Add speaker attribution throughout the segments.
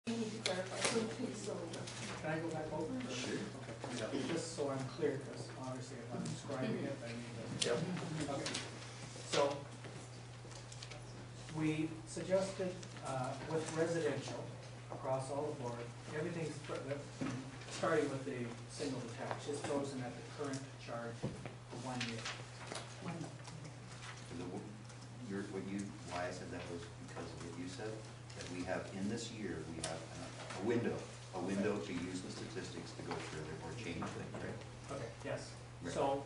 Speaker 1: need to clarify something, so.
Speaker 2: Can I go back over?
Speaker 3: Sure.
Speaker 2: Okay. Just so I'm clear, because obviously if I'm describing it, I need to.
Speaker 3: Yep.
Speaker 2: Okay. So, we suggested, with residential, across all the board, everything's, starting with the single detached, is frozen at the current charge for 1 year.
Speaker 3: Why I said that was because of what you said, that we have, in this year, we have a window to use the statistics to go further or change things, right?
Speaker 2: Okay, yes.
Speaker 3: Right.
Speaker 2: So,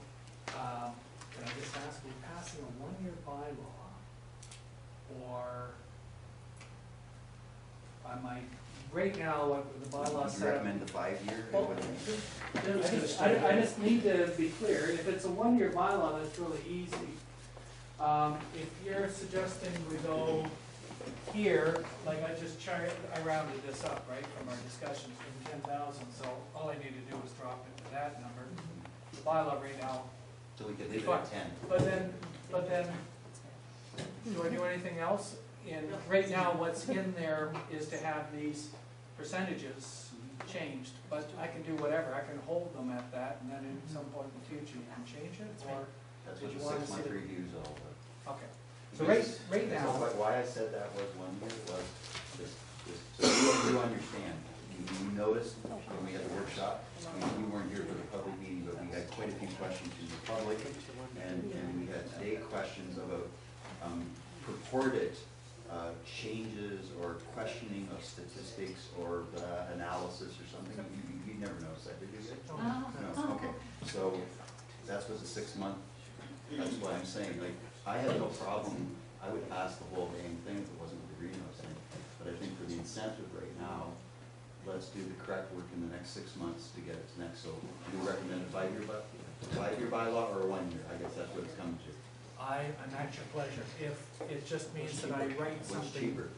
Speaker 2: can I just ask, we're passing a 1-year bylaw, or I might, right now, what the bylaw
Speaker 3: Would you
Speaker 2: said.
Speaker 3: recommend the 5-year?
Speaker 2: Well, I just need to be clear, if it's a 1-year bylaw, that's really easy. If you're suggesting we go here, like I rounded this up, right, from our discussions from 10,000, so all I need to do is drop it to that number. The bylaw right now.
Speaker 3: So we could leave it at 10.
Speaker 2: But then, do I do anything else? Right now, what's in there is to have these percentages changed, but I can do whatever, I can hold them at that, and then at some point in the future, you can change it, or?
Speaker 3: That's
Speaker 2: Did
Speaker 3: what
Speaker 2: you
Speaker 3: the
Speaker 2: want to
Speaker 3: 6-month
Speaker 2: see it?
Speaker 3: reviews all about.
Speaker 2: Okay, so right now,
Speaker 3: But why I said that was 1 year was just so you understand. You noticed when we had the workshop, you weren't here for the public meeting, but we had quite a few questions from the public, and we had today questions about purported changes or questioning of statistics or analysis or something. You never noticed that, did you? No, okay. So that's what the 6-month, that's why I'm saying, like, I had no problem, I would pass the whole dang thing if it wasn't what the green was saying. But I think for the incentive right now, let's do the correct work in the next 6 months to get it to next. So you recommend a 5-year bylaw or a 1 year? I guess that's what it's coming to.
Speaker 2: I'm at your pleasure. If it just means that I write something.
Speaker 3: What's cheaper?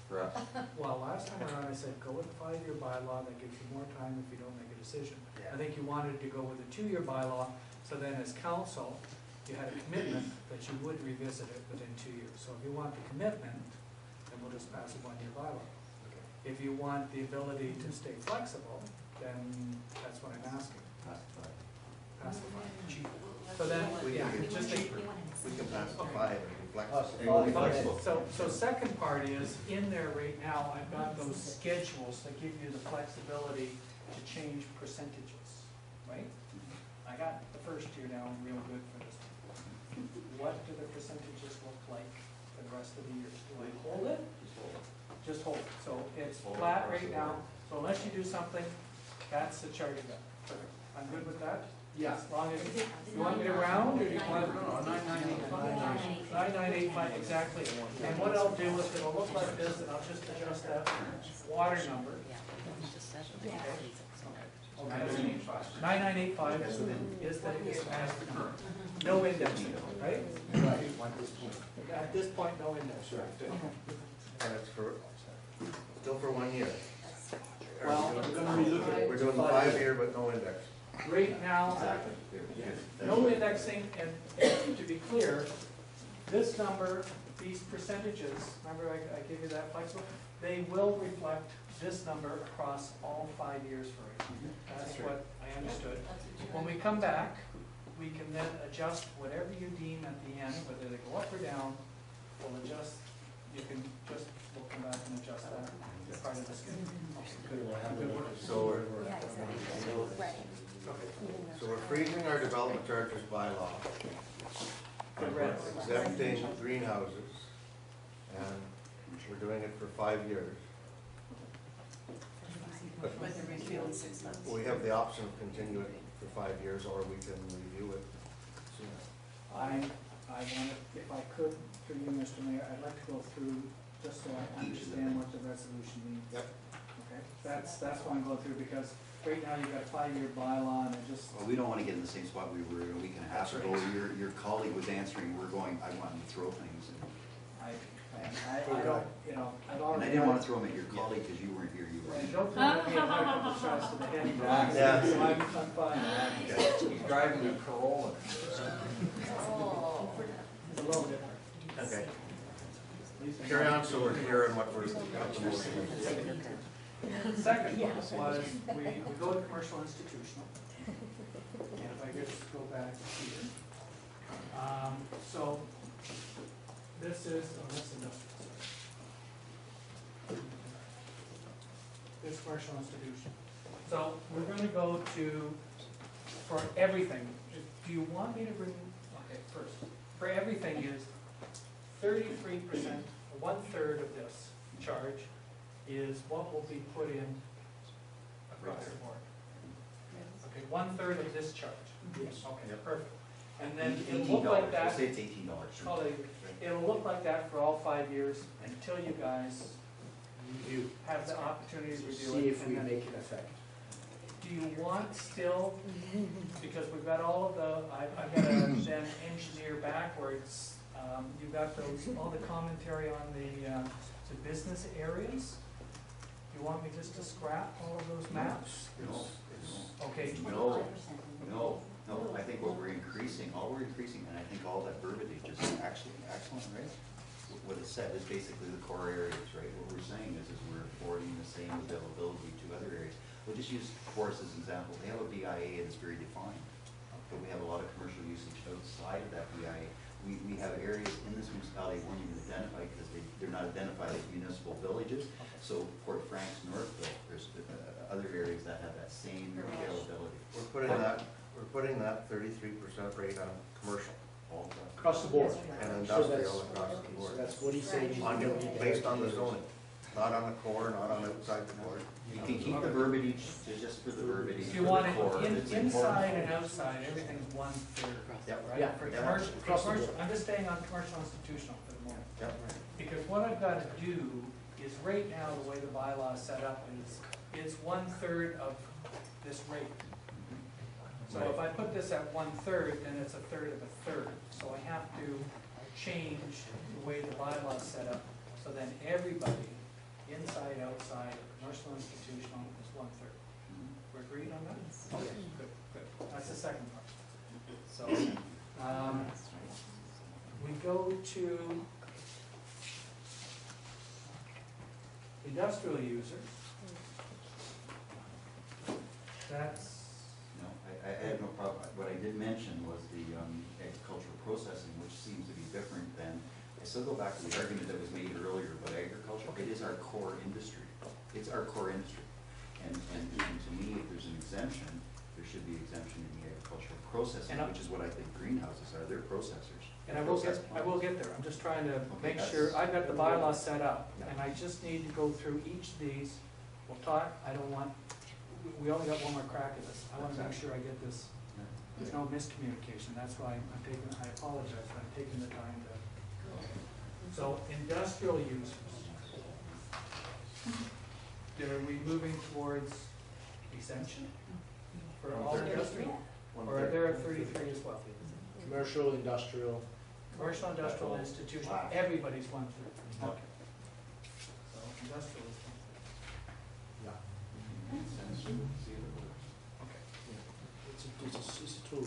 Speaker 3: For us?
Speaker 2: Well, last time around I said go with a 5-year bylaw, that gives you more time if you don't make a decision.
Speaker 3: Yeah.
Speaker 2: I think you wanted to go with a 2-year bylaw, so then as council, you had a commitment that you would revisit it within 2 years. So if you want the commitment, then we'll just pass a 1-year bylaw.
Speaker 3: Okay.
Speaker 2: If you want the ability to stay flexible, then that's what I'm asking. Pass the 5. So then, yeah, just
Speaker 3: cheaper. We can pass the 5 and be flexible.
Speaker 4: And we'll be
Speaker 2: okay,
Speaker 4: flexible.
Speaker 2: so second part is, in there right now, I've got those schedules that give you the flexibility to change percentages, right? I got the first year down real good for this. What do the percentages look like for the rest of the years? Do I hold it?
Speaker 3: Just hold it.
Speaker 2: Just hold it. So it's
Speaker 3: Hold it
Speaker 2: flat
Speaker 3: across
Speaker 2: right
Speaker 3: the
Speaker 2: now,
Speaker 3: board.
Speaker 2: so unless you do something, that's the chart you got. Perfect. I'm good with that?
Speaker 4: Yeah.
Speaker 2: As long as, you want me to round, or do you want?
Speaker 4: No, 9985.
Speaker 2: 9985, exactly. And what I'll do is it'll look like this, and I'll just adjust that water number. Okay. 9985 is the as the current. No indexing, right? At this point, no index.
Speaker 4: And it's still for 1 year.
Speaker 2: Well,
Speaker 4: We're doing 5-year, but no index.
Speaker 2: right now,
Speaker 3: Exactly.
Speaker 2: no indexing, and to be clear, this number, these percentages, remember I gave you that flexible, they will reflect this number across all 5 years for you. That's what I understood. When we come back, we can then adjust whatever you deem at the end, whether they go up or down, we'll adjust, we'll come back and adjust that as part of the schedule. Good work.
Speaker 4: So
Speaker 2: Okay.
Speaker 4: we're freezing our development charges bylaw.
Speaker 2: The red.
Speaker 4: Exempting greenhouses, and we're doing it for 5 years. But we have the option of continuing for 5 years, or we can review it sooner.
Speaker 2: I wanted, if I could, through you, Mr. Mayor, I'd like to go through, just so I understand what the resolution means.
Speaker 4: Yep.
Speaker 2: Okay, that's what I'm going through, because right now you've got a 5-year bylaw, and it just,
Speaker 3: Well, we don't want to get in the same spot we were a week and a half
Speaker 2: That's
Speaker 3: ago.
Speaker 2: right.
Speaker 3: Your colleague was answering, we're going, I wanted to throw things.
Speaker 2: I don't, you know, I've
Speaker 3: And
Speaker 2: already.
Speaker 3: I didn't want to throw them at your colleague because you weren't here, you were.
Speaker 2: Right, don't throw me a couple shots to the head.
Speaker 4: Yeah.
Speaker 2: So I'm fine.
Speaker 5: He's driving a Corolla.
Speaker 2: It's a little different.
Speaker 4: Okay. Carry on, so we're clear on what we're, what the motion is.
Speaker 2: Second one was, we go to commercial institutional. And if I just go back here. So, this is, oh, that's industrial, sorry. This commercial institution. So, we're gonna go to, for everything, do you want me to bring, okay, first, for everything is 33%, 1/3 of this charge is what will be put in across the board. Okay, 1/3 of this charge.
Speaker 5: Yes.
Speaker 2: Okay,
Speaker 3: Yep.
Speaker 2: perfect. And then it'll look like that,
Speaker 3: Let's say it's $18.
Speaker 2: call it- it'll look like that for all 5 years until you guys
Speaker 5: Review,
Speaker 2: have the opportunity to review it.
Speaker 5: see if
Speaker 2: and
Speaker 5: we
Speaker 2: then-
Speaker 5: make an effect.
Speaker 2: Do you want still, because we've got all of the, I've got to then engineer backwards, you've got those, all the commentary on the business areas? Do you want me just to scrap all of those maps?
Speaker 3: No,
Speaker 2: Okay,
Speaker 3: no, I think what we're increasing, and I think all that verbiage is actually excellent, right? What it said is basically the core areas, right? What we're saying is we're affording the same availability to other areas. We'll just use Forest as an example. They have a BIA that's very defined, but we have a lot of commercial usage outside of that BIA. We have areas in this municipality that weren't even identified because they're not identified as municipal villages. So Port Frank's, Northville, there's other areas that have that same availability.
Speaker 4: We're putting that 33% rate on commercial, all the,
Speaker 5: Across the board.
Speaker 4: and
Speaker 5: So
Speaker 4: industrial
Speaker 5: that's-
Speaker 4: across the board.
Speaker 5: So that's what he's saying.
Speaker 4: On, based on the zoning, not on the core, not on outside the core.
Speaker 3: You can keep the verbiage, just for the verbiage.
Speaker 2: if you
Speaker 3: for
Speaker 2: want
Speaker 3: the core,
Speaker 2: it
Speaker 3: it's
Speaker 2: inside
Speaker 3: important.
Speaker 2: and outside, everything's 1/3,
Speaker 3: Yep.
Speaker 2: right?
Speaker 5: Yeah.
Speaker 2: For
Speaker 3: Yeah.
Speaker 2: commercial,
Speaker 5: Across the
Speaker 2: commercial,
Speaker 5: board.
Speaker 2: I'm just staying on commercial institutional for the moment.
Speaker 3: Yep.
Speaker 2: Because what I've got to do is right now, the way the bylaw is set up is, it's 1/3 of this rate. So if I put this at 1/3, then it's 1/3 of 1/3. So I have to change the way the bylaw is set up, so then everybody, inside, outside, commercial, institutional, is 1/3. We're agreed on that? Okay, good, good. That's the second part. So, we go to industrial users. That's,
Speaker 3: No, I had no problem. What I did mention was the agricultural processing, which seems to be different than, I still go back to the argument that was made earlier about agriculture. It is our core industry. It's our core industry. And to me, if there's an exemption, there should be exemption in the agricultural processing,
Speaker 2: And
Speaker 3: which is what I think greenhouses are. They're processors.
Speaker 2: and I will get there. I'm just trying to make sure, I've got the bylaw set up, and I just need to go through each of these. We'll talk, I don't want, we only got one more crack at this. I want to make sure I get this. There's no miscommunication, that's why I'm taking, I apologize, but I'm taking the time to. So, industrial users. Are we moving towards exemption for all industrial? Or are there 33 as well?
Speaker 5: Commercial, industrial,
Speaker 2: Commercial, industrial, institutional, everybody's 1/3. Okay. So, industrial is 1/3.
Speaker 5: yeah.
Speaker 2: Okay.
Speaker 5: It's a tool.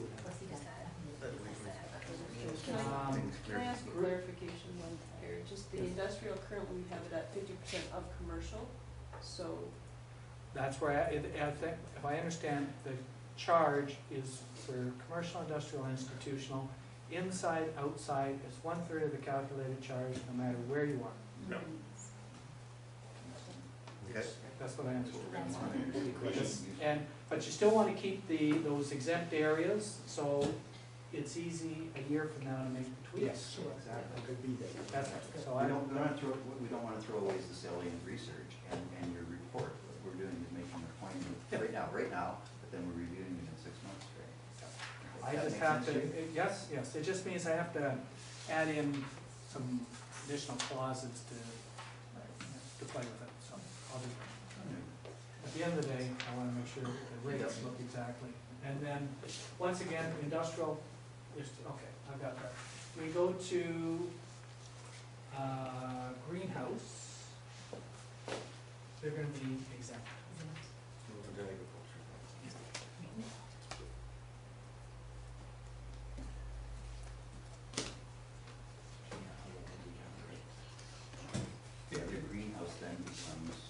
Speaker 1: Can I ask a clarification one here? Just the industrial, currently we have it at 50% of commercial, so,
Speaker 2: That's where I think, if I understand, the charge is for commercial, industrial, institutional, inside, outside, it's 1/3 of the calculated charge, no matter where you are.
Speaker 3: No.
Speaker 4: Okay.
Speaker 2: That's what I understood. But you still want to keep those exempt areas, so it's easy a year from now to make the tweaks.
Speaker 5: Yes, exactly, could be there.
Speaker 2: That's, so
Speaker 3: We
Speaker 2: I
Speaker 3: don't want to throw away the salient research and your report. What we're doing is making a point right now, but then we're reviewing it in 6 months, right?
Speaker 2: I
Speaker 3: Does
Speaker 2: just
Speaker 3: that
Speaker 2: have
Speaker 3: make
Speaker 2: to,
Speaker 3: sense you?
Speaker 2: yes, it just means I have to add in some additional clauses to play with it, so I'll do that. At the end of the day, I wanna make sure the rates look exactly. And then, once again, industrial, okay, I've got that. We go to, greenhouse, they're gonna be exempt.
Speaker 4: We're gonna go